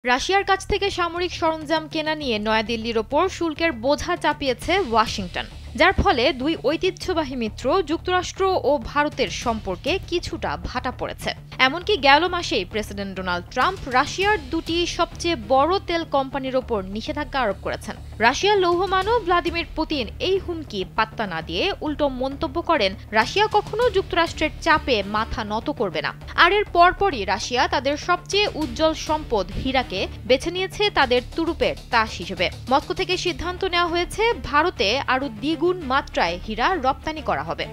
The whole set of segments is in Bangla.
রাশিয়ার কাছ থেকে সামরিক সরঞ্জাম কেনা নিয়ে নয়াদিল্লির ওপর শুল্কের বোঝা চাপিয়েছে ওয়াশিংটন, যার ফলে দুই ঐতিহ্যবাহী মিত্র যুক্তরাষ্ট্র ও ভারতের সম্পর্কে কিছুটা ভাটা পড়েছে। এমনকি গেল মাসেই প্রেসিডেন্ট ডোনাল্ড ট্রাম্প রাশিয়ার দুটি সবচেয়ে বড় তেল কোম্পানির ওপর নিষেধাজ্ঞা আরোপ করেছেন। রাশিয়ার লৌহমানব ভ্লাদিমির পুতিন এই হুমকি পাত্তা না দিয়ে উল্টো মন্তব্য করেন, রাশিয়া কখনো যুক্তরাষ্ট্রের চাপে মাথা নত করবে না। আর এর পরপরই রাশিয়া তাদের সবচেয়ে উজ্জ্বল সম্পদ হীরাকে বেছে নিয়েছে তাদের তুরুপের তাস হিসেবে। মস্কো থেকে সিদ্ধান্ত নেওয়া হয়েছে ভারতে আরও দ্বিগুণ মাত্রায় হীরা রপ্তানি করা হবে।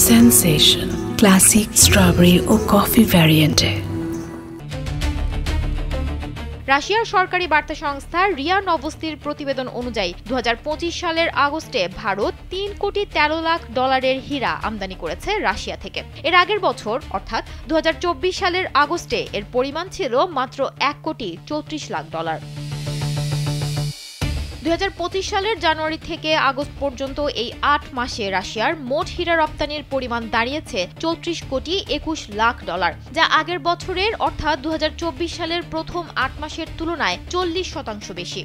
সেনসেশন ক্লাসিক স্ট্রবেরি ও কফি ভ্যারিয়েন্টে। রাশিয়ার সরকারি বার্তা সংস্থা রিয়া নভস্তির প্রতিবেদন অনুযায়ী 2025 সালের আগস্টে ভারত $3,13,00,000 হীরা আমদানি করেছে রাশিয়া থেকে। এর আগের বছর অর্থাৎ 2024 সালের আগস্টে এর পরিমাণ ছিল মাত্র $1,34,00,000। 2025 সালের জানুয়ারি থেকে আগস্ট পর্যন্ত এই 8 মাসে রাশিয়ার মোট হীরা রপ্তানির পরিমাণ দাঁড়িয়েছে $34,21,00,000, যা আগের বছরের অর্থাৎ 2024 সালের প্রথম 8 মাসের তুলনায় 40% বেশি।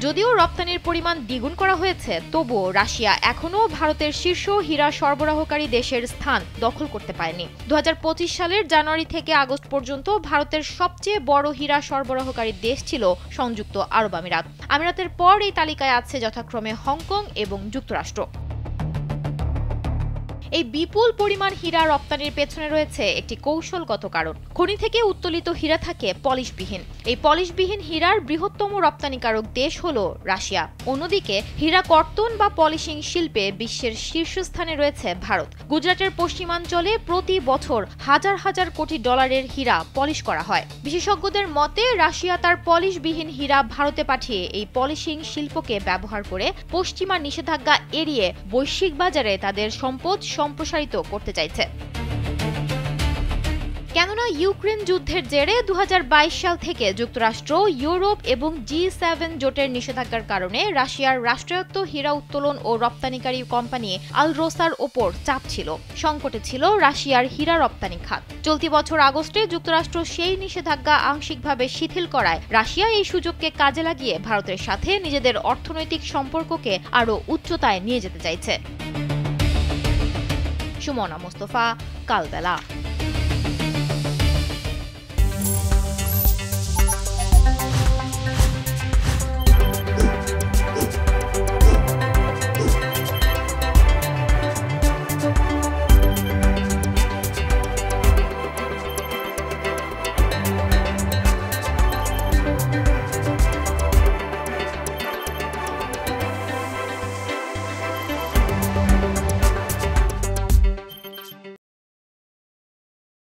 যদিও রপ্তানির পরিমাণ দ্বিগুণ করা হয়েছে, তবুও রাশিয়া এখনও ভারতের শীর্ষ হীরা সরবরাহকারী দেশের স্থান দখল করতে পারেনি। 2025 সালের জানুয়ারি থেকে আগস্ট পর্যন্ত ভারতের সবচেয়ে বড় হীরা সরবরাহকারী দেশ ছিল সংযুক্ত আরব আমিরাত। আমিরাতের পর এই তালিকায় আছে যথাক্রমে হংকং এবং যুক্তরাষ্ট্র। এই বিপুল পরিমাণ হীরা রপ্তানির পেছনে রয়েছে একটি কৌশলগত কারণ। খনি থেকে উত্তোলিত হীরা থাকে পলিশবিহীন। এই পলিশবিহীন হীরার বৃহত্তম রপ্তানিকারক দেশ হল রাশিয়া। অন্যদিকে হীরা কর্তন বা পলিশিং শিল্পে বিশ্বের শীর্ষস্থানে রয়েছে ভারত। গুজরাটের পশ্চিমাঞ্চলে প্রতি বছর হাজার হাজার কোটি ডলারের হীরা পলিশ করা হয়। বিশেষজ্ঞদের মতে রাশিয়া তার পলিশবিহীন হীরা ভারতে পাঠিয়ে এই পলিশিং শিল্পকে ব্যবহার করে পশ্চিমা নিষেধাজ্ঞা এড়িয়ে বৈশ্বিক বাজারে তাদের সম্পদ সম্প্রসারিত করতে চাইছে। কেননা ইউক্রেন যুদ্ধের জেরে 2022 সাল থেকে যুক্তরাষ্ট্র, ইউরোপ এবং G7 জোটের নিষেধাজ্ঞার কারণে রাশিয়ার রাষ্ট্রায়ত্ত হীরা উত্তোলন ও রপ্তানিকারী কোম্পানি আলরোসার ওপর চাপ ছিল। সংকটে ছিল রাশিয়ার হীরা রপ্তানি খাত। চলতি বছর আগস্টে যুক্তরাষ্ট্র সেই নিষেধাজ্ঞা আংশিকভাবে শিথিল করায় রাশিয়া এই সুযোগকে কাজে লাগিয়ে ভারতের সাথে নিজেদের অর্থনৈতিক সম্পর্ককে আরও উচ্চতায় নিয়ে যেতে চাইছে। সুমনা মোস্তফা, কালবেলা।